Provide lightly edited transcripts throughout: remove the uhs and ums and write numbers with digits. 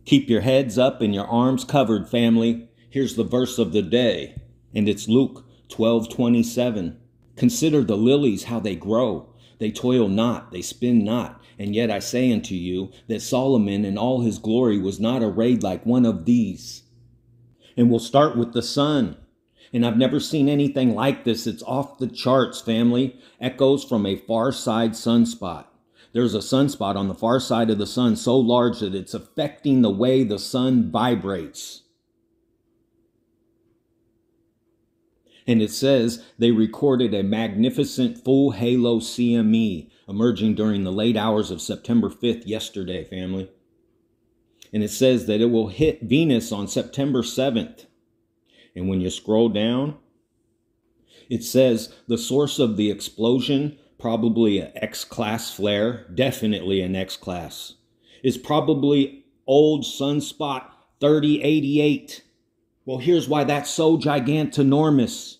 Keep your heads up and your arms covered, family. Here's the verse of the day, and it's Luke 12:27. Consider the lilies, how they grow. They toil not, they spin not. And yet I say unto you that Solomon in all his glory was not arrayed like one of these. And we'll start with the sun. And I've never seen anything like this. It's off the charts, family. Echoes from a far side sunspot. There's a sunspot on the far side of the sun so large that it's affecting the way the sun vibrates. And it says they recorded a magnificent full halo CME emerging during the late hours of September 5th yesterday, family. And it says that it will hit Venus on September 7th. And when you scroll down, it says the source of the explosion, probably an X-class flare, definitely an X-class, is probably old sunspot 3088. Well, here's why that's so gigantinormous.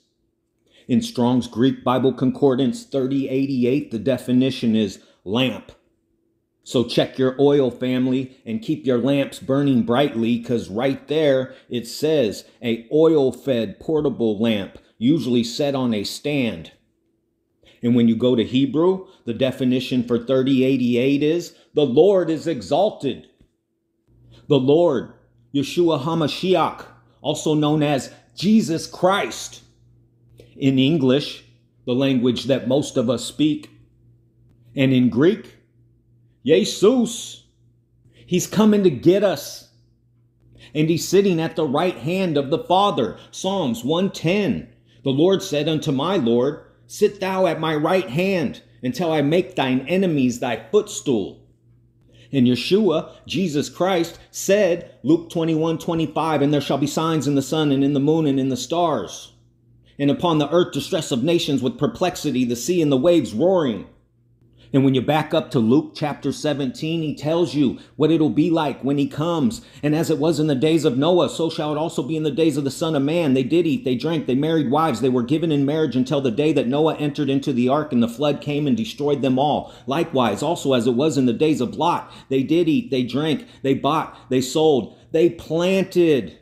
In Strong's Greek Bible Concordance 3088, the definition is lamp. So check your oil, family, and keep your lamps burning brightly, because right there it says a oil-fed portable lamp, usually set on a stand. And when you go to Hebrew, the definition for 3088 is the Lord is exalted. The Lord, Yeshuhua HaMashiach, also known as Jesus Christ. In English, the language that most of us speak, and in Greek, Jesus. He's coming to get us. And he's sitting at the right hand of the Father. Psalms 110. The Lord said unto my Lord, sit thou at my right hand until I make thine enemies thy footstool. And Yeshua, Jesus Christ, said, Luke 21:25, and there shall be signs in the sun and in the moon and in the stars. And upon the earth distress of nations with perplexity, the sea and the waves roaring. And when you back up to Luke chapter 17, he tells you what it'll be like when he comes. And as it was in the days of Noah, so shall it also be in the days of the Son of Man. They did eat, they drank, they married wives, they were given in marriage until the day that Noah entered into the ark and the flood came and destroyed them all. Likewise, also as it was in the days of Lot, they did eat, they drank, they bought, they sold, they planted,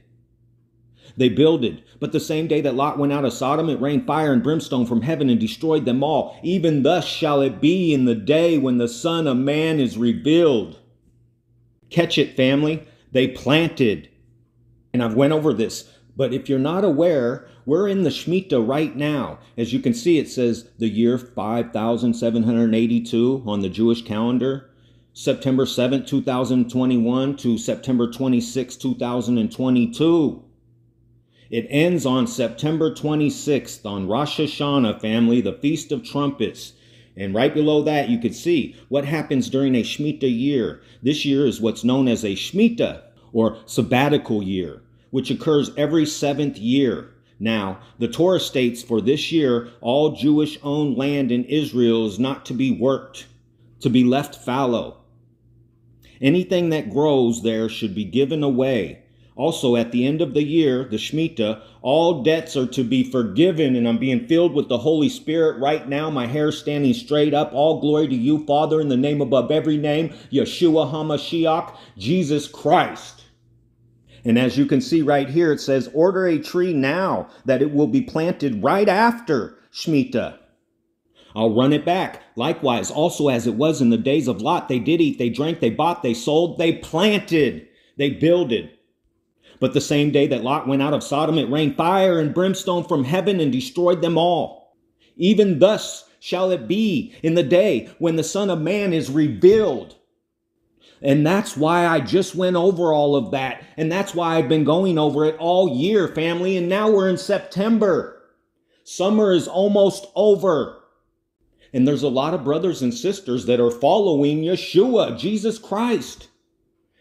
they builded. But the same day that Lot went out of Sodom, it rained fire and brimstone from heaven and destroyed them all. Even thus shall it be in the day when the Son of Man is revealed. Catch it, family. They planted. And I've went over this. But if you're not aware, we're in the Shemitah right now. As you can see, it says the year 5782 on the Jewish calendar. September 7th, 2021 to September 26th, 2022. It ends on September 26th on Rosh Hashanah, family, the Feast of Trumpets. And right below that, you can see what happens during a Shemitah year. This year is what's known as a Shemitah, or sabbatical year, which occurs every 7th year. Now, the Torah states for this year, all Jewish-owned land in Israel is not to be worked, to be left fallow. Anything that grows there should be given away. Also, at the end of the year, the Shemitah, all debts are to be forgiven, and I'm being filled with the Holy Spirit right now. My hair standing straight up. All glory to you, Father, in the name above every name, Yeshua HaMashiach, Jesus Christ. And as you can see right here, it says, order a tree now, that it will be planted right after Shemitah. I'll run it back. Likewise, also as it was in the days of Lot, they did eat, they drank, they bought, they sold, they planted, they builded. But the same day that Lot went out of Sodom, it rained fire and brimstone from heaven and destroyed them all. Even thus shall it be in the day when the Son of Man is revealed. And that's why I just went over all of that. And that's why I've been going over it all year, family. And now we're in September. Summer is almost over. And there's a lot of brothers and sisters that are following Yeshua, Jesus Christ.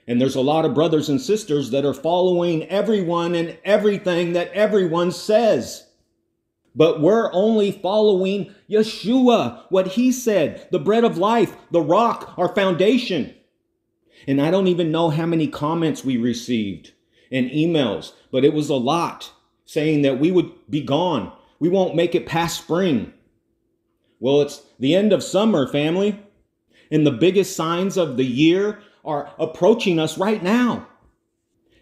And there's a lot of brothers and sisters that are following everyone and everything that everyone says. But we're only following Yeshua, what he said, the bread of life, the rock, our foundation. And I don't even know how many comments we received and emails, but it was a lot saying that we would be gone. We won't make it past spring. Well, it's the end of summer, family. And the biggest signs of the year are approaching us right now.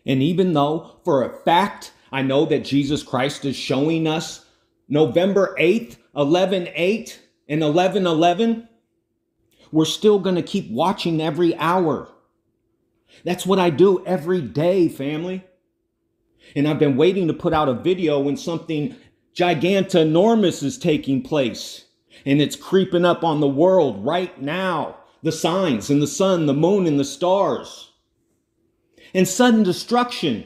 And even though for a fact, I know that Jesus Christ is showing us November 8th, 11/8 and 11/11, we're still going to keep watching every hour. That's what I do every day, family. And I've been waiting to put out a video when something gigantanormous is taking place. And it's creeping up on the world right now. The signs and the sun, the moon and the stars. And sudden destruction.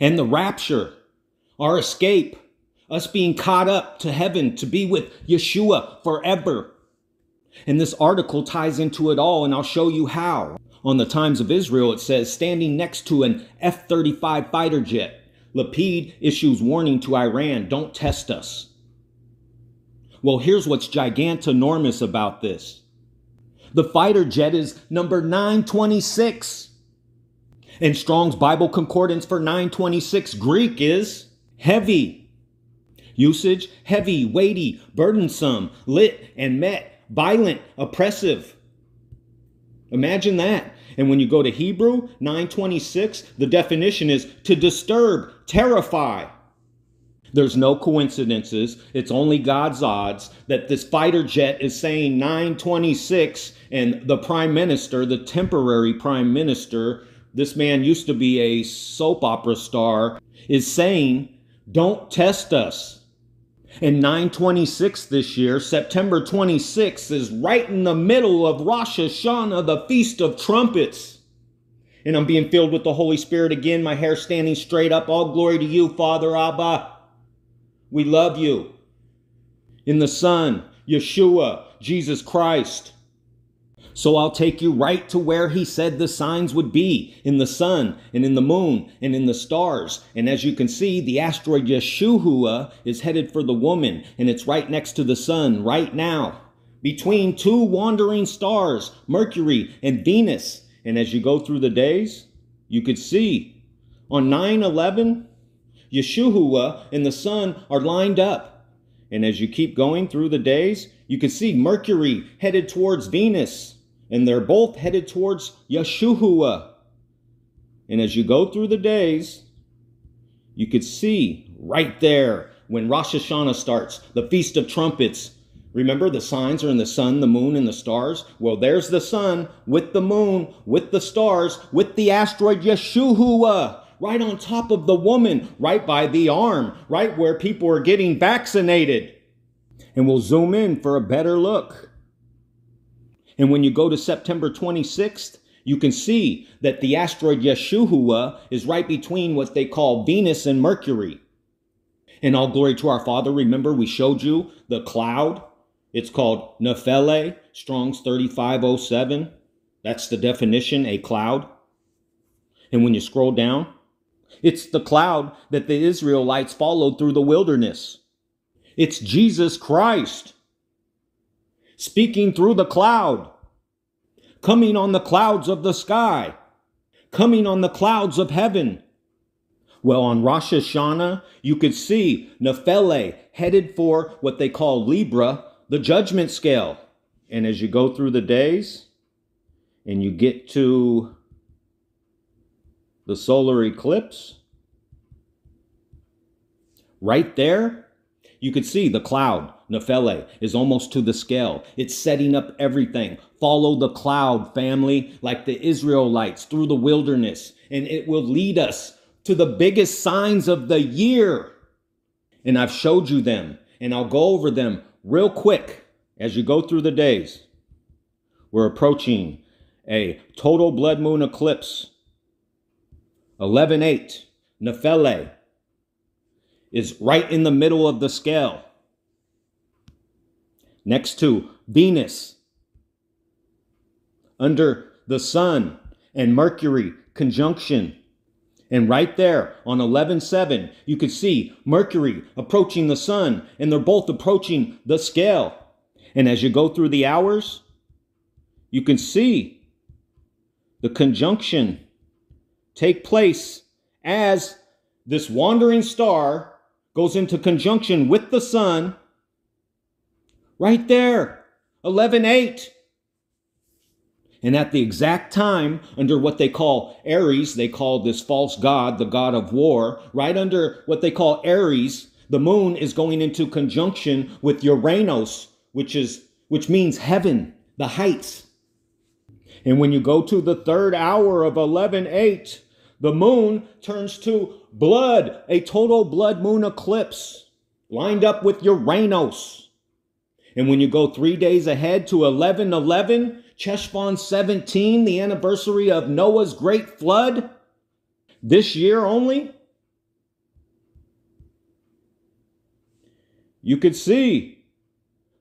And the rapture. Our escape. Us being caught up to heaven to be with Yeshuhua forever. And this article ties into it all, and I'll show you how. On the Times of Israel, it says, standing next to an F-35 fighter jet, Lapid issues warning to Iran, don't test us. Well, here's what's gigantanormous about this. The fighter jet is number 926. And Strong's Bible Concordance for 926 Greek is heavy. Usage, heavy, weighty, burdensome, lit and met, violent, oppressive. Imagine that. And when you go to Hebrew 926, the definition is to disturb, terrify. There's no coincidences. It's only God's odds that this fighter jet is saying 926, and the prime minister, the temporary prime minister, this man used to be a soap opera star, is saying, don't test us. And 926 this year, September 26th, is right in the middle of Rosh Hashanah, the Feast of Trumpets. And I'm being filled with the Holy Spirit again, my hair standing straight up. All glory to you, Father Abba. We love you. In the Son, Yeshua, Jesus Christ. So I'll take you right to where he said the signs would be, in the sun and in the moon and in the stars. And as you can see, the asteroid Yeshuhua is headed for the woman, and it's right next to the sun right now, between two wandering stars, Mercury and Venus. And as you go through the days, you could see on 9/11, Yeshuhua and the sun are lined up. And as you keep going through the days, you can see Mercury headed towards Venus. And they're both headed towards Yeshuhua. And as you go through the days, you could see right there when Rosh Hashanah starts, the Feast of Trumpets. Remember, the signs are in the sun, the moon, and the stars? Well, there's the sun with the moon, with the stars, with the asteroid Yeshuhua, right on top of the woman, right by the arm, right where people are getting vaccinated. And we'll zoom in for a better look. And when you go to September 26th, you can see that the asteroid Yeshuhua is right between what they call Venus and Mercury. And all glory to our Father. Remember, we showed you the cloud. It's called Nephele, Strong's 3507. That's the definition, a cloud. And when you scroll down, it's the cloud that the Israelites followed through the wilderness. It's Jesus Christ. Speaking through the cloud, coming on the clouds of the sky, coming on the clouds of heaven. Well, on Rosh Hashanah, you could see Nephele headed for what they call Libra, the judgment scale. And as you go through the days and you get to the solar eclipse, right there, you could see the cloud, Nephele, is almost to the scale. It's setting up everything. Follow the cloud, family, like the Israelites through the wilderness. And it will lead us to the biggest signs of the year. And I've showed you them. And I'll go over them real quick as you go through the days. We're approaching a total blood moon eclipse. 11/8, Nephele is right in the middle of the scale. Next to Venus, under the sun and Mercury conjunction. And right there on 11/7, you could see Mercury approaching the sun, and they're both approaching the scale. And as you go through the hours, you can see the conjunction take place as this wandering star goes into conjunction with the sun. Right there, 11/8. And at the exact time, under what they call Aries, they call this false god, the god of war, right under what they call Aries, the moon is going into conjunction with Uranus, which means heaven, the heights. And when you go to the third hour of 11/8, the moon turns to blood, a total blood moon eclipse, lined up with Uranus. And when you go 3 days ahead to 11/11, Cheshvan 17, the anniversary of Noah's great flood, this year only, you could see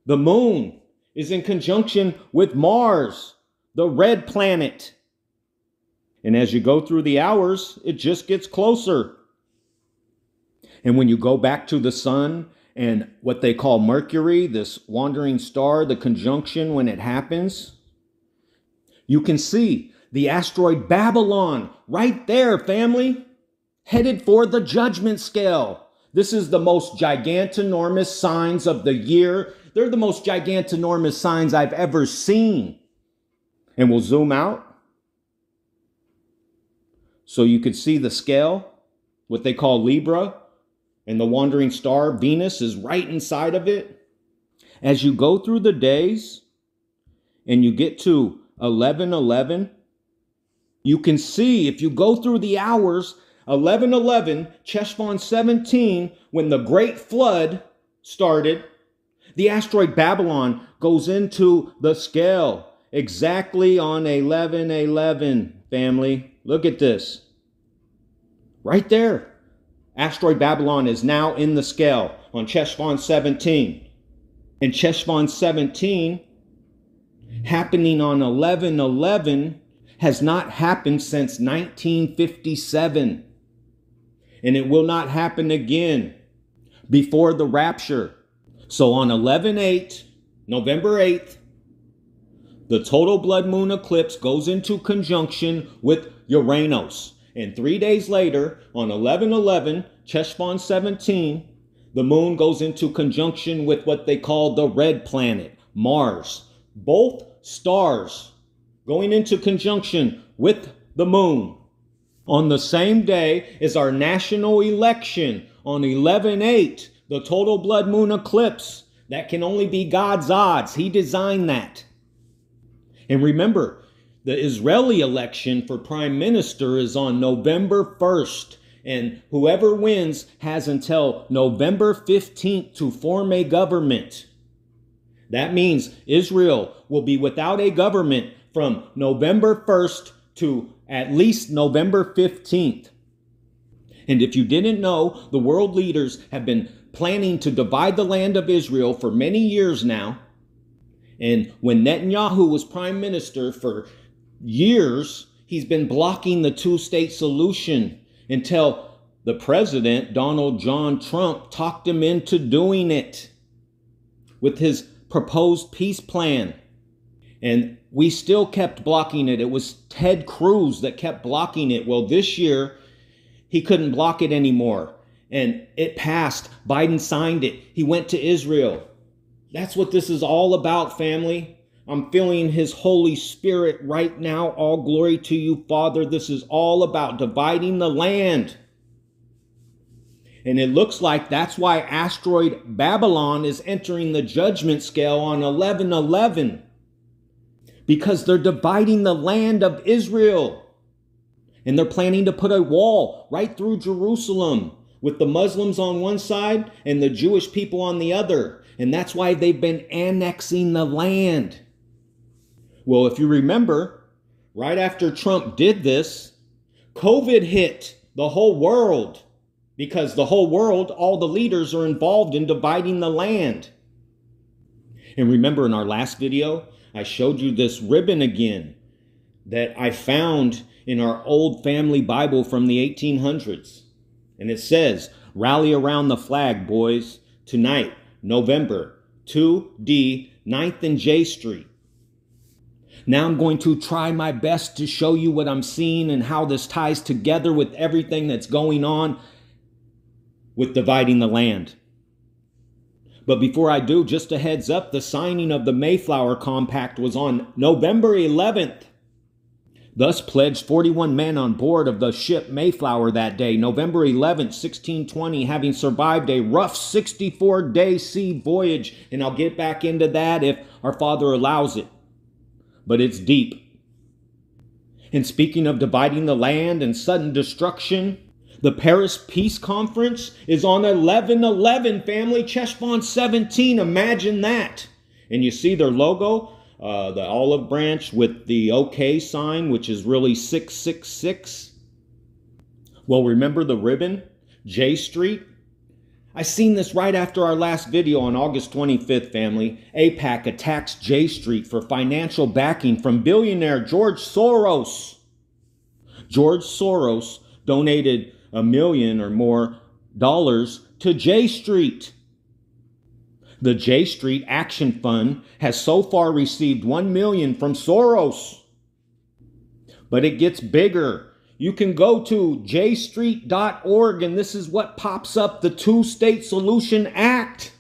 the moon is in conjunction with Mars, the red planet. And as you go through the hours, it just gets closer. And when you go back to the sun and what they call Mercury, this wandering star, the conjunction when it happens, you can see the asteroid Babylon right there, family, headed for the judgment scale. This is the most gigantinormous signs of the year. They're the most gigantinormous signs I've ever seen. And we'll zoom out so you could see the scale, what they call Libra, and the wandering star Venus is right inside of it. As you go through the days and you get to 11/11, you can see, if you go through the hours, 11/11, Cheshvan 17, when the great flood started, the asteroid Babylon goes into the scale exactly on 11/11, family. Look at this. Right there. Asteroid Babylon is now in the scale on Cheshvan 17. And Cheshvan 17 happening on 11/11 has not happened since 1957. And it will not happen again before the rapture. So on 11/8, November 8th, the total blood moon eclipse goes into conjunction with Uranus. And 3 days later, on 11/11, Cheshvan 17, the moon goes into conjunction with what they call the red planet, Mars. Both stars going into conjunction with the moon. On the same day is our national election on 11/8, the total blood moon eclipse. That can only be God's odds. He designed that. And remember, the Israeli election for prime minister is on November 1st. And whoever wins has until November 15th to form a government. That means Israel will be without a government from November 1st to at least November 15th. And if you didn't know, the world leaders have been planning to divide the land of Israel for many years now. And when Netanyahu was prime minister for years, he's been blocking the two-state solution until the president, Donald John Trump, talked him into doing it with his proposed peace plan. And we still kept blocking it. It was Ted Cruz that kept blocking it. Well, this year, he couldn't block it anymore. And it passed. Biden signed it. He went to Israel. That's what this is all about, family. I'm feeling his Holy Spirit right now. All glory to you, Father. This is all about dividing the land. And it looks like that's why asteroid Babylon is entering the judgment scale on 11/11. Because they're dividing the land of Israel. And they're planning to put a wall right through Jerusalem with the Muslims on one side and the Jewish people on the other. And that's why they've been annexing the land. Well, if you remember, right after Trump did this, COVID hit the whole world. Because the whole world, all the leaders are involved in dividing the land. And remember in our last video, I showed you this ribbon again that I found in our old family Bible from the 1800s. And it says, "Rally around the flag, boys. Tonight, November 2D, 9th and J Street." Now I'm going to try my best to show you what I'm seeing and how this ties together with everything that's going on with dividing the land. But before I do, just a heads up, the signing of the Mayflower Compact was on November 11th. thus pledged 41 men on board of the ship Mayflower that day, November 11th, 1620, having survived a rough 64-day sea voyage. And I'll get back into that if our Father allows it. But it's deep. And speaking of dividing the land and sudden destruction, the Paris Peace Conference is on 11/11, family. Cheshvan 17, imagine that. And you see their logo, the olive branch with the OK sign, which is really 666. Well, remember the ribbon, J Street? I seen this right after our last video on August 25th, family. AIPAC attacks J Street for financial backing from billionaire George Soros. George Soros donated $1 million or more to J Street. The J Street Action Fund has so far received $1 million from Soros. But it gets bigger. You can go to jstreet.org and this is what pops up: the Two-State Solution Act.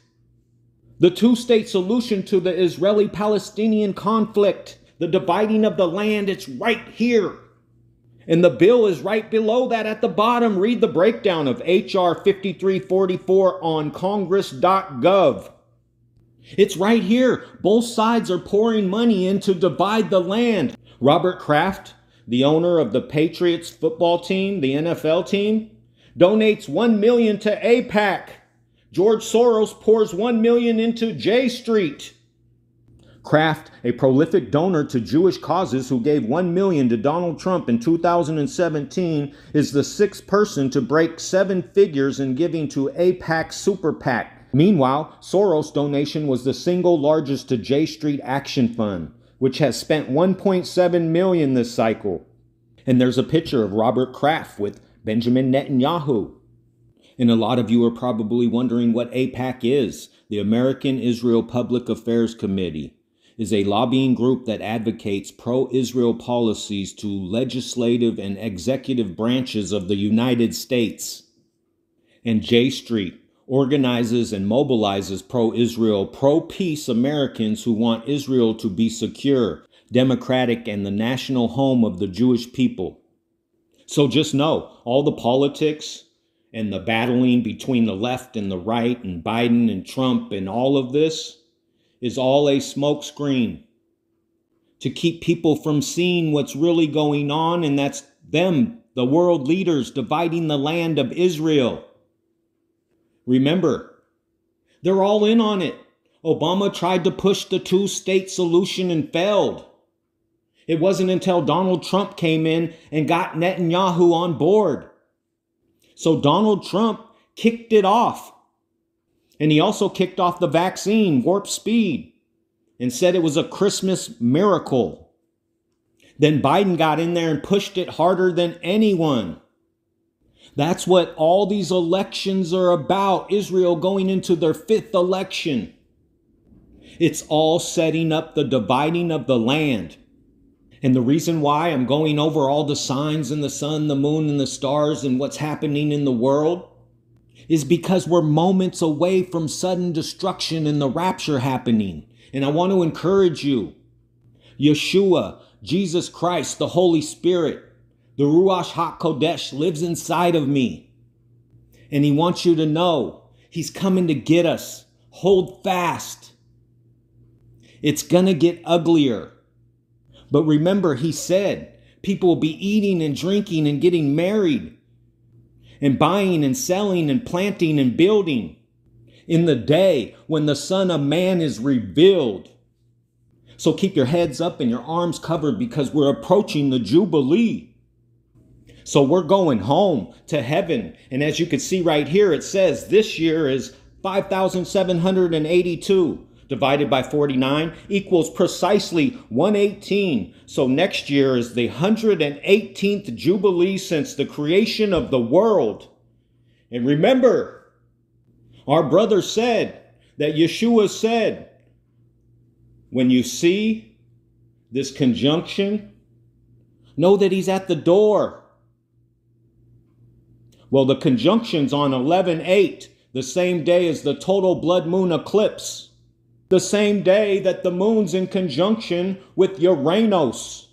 The two-state solution to the Israeli-Palestinian conflict. The dividing of the land, it's right here. And the bill is right below that at the bottom. Read the breakdown of HR 5344 on congress.gov. It's right here. Both sides are pouring money in to divide the land. Robert Kraft, the owner of the Patriots football team, the NFL team, donates $1 million to AIPAC. George Soros pours $1 million into J Street. Kraft, a prolific donor to Jewish causes who gave $1 million to Donald Trump in 2017, is the sixth person to break 7 figures in giving to AIPAC Super PAC. Meanwhile, Soros' donation was the single largest to J Street Action Fund, which has spent $1.7 million this cycle. And there's a picture of Robert Kraft with Benjamin Netanyahu. And a lot of you are probably wondering what AIPAC is. The American Israel Public Affairs Committee is a lobbying group that advocates pro-Israel policies to legislative and executive branches of the United States. And J Street organizes and mobilizes pro-Israel, pro-peace Americans who want Israel to be secure, democratic, and the national home of the Jewish people. So just know, all the politics and the battling between the left and the right and Biden and Trump and all of this is all a smokescreen to keep people from seeing what's really going on, and that's them, the world leaders, dividing the land of Israel. Remember, they're all in on it. Obama tried to push the two-state solution and failed. It wasn't until Donald Trump came in and got Netanyahu on board. So Donald Trump kicked it off. And he also kicked off the vaccine, warp speed, and said it was a Christmas miracle. Then Biden got in there and pushed it harder than anyone. That's what all these elections are about. Israel going into their 5th election. It's all setting up the dividing of the land. And the reason why I'm going over all the signs in the sun, the moon, and the stars and what's happening in the world is because we're moments away from sudden destruction and the rapture happening. And I want to encourage you. Yeshuhua, Jesus Christ, the Holy Spirit, the Ruach HaKodesh lives inside of me. And he wants you to know he's coming to get us. Hold fast. It's gonna get uglier. But remember, he said people will be eating and drinking and getting married and buying and selling and planting and building in the day when the Son of Man is revealed. So keep your heads up and your arms covered because we're approaching the Jubilee. So we're going home to heaven. And as you can see right here, it says this year is 5,782 divided by 49 equals precisely 118. So next year is the 118th Jubilee since the creation of the world. And remember, our brother said that Yeshua said, when you see this conjunction, know that he's at the door. Well, the conjunction's on 11/8, the same day as the total blood moon eclipse. The same day that the moon's in conjunction with Uranus.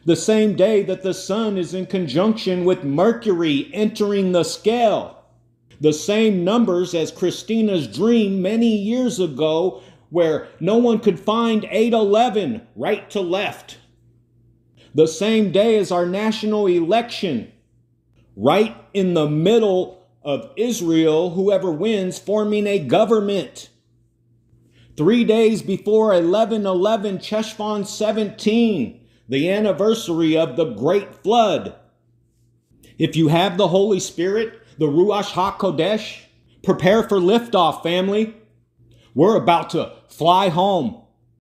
The same day that the sun is in conjunction with Mercury entering the scale. The same numbers as Christina's dream many years ago, where no one could find 811 right to left. The same day as our national election, right in the middle of Israel, whoever wins, forming a government. 3 days before 11/11 Cheshvan 17, the anniversary of the Great Flood. If you have the Holy Spirit, the Ruach HaKodesh, prepare for liftoff, family. We're about to fly home.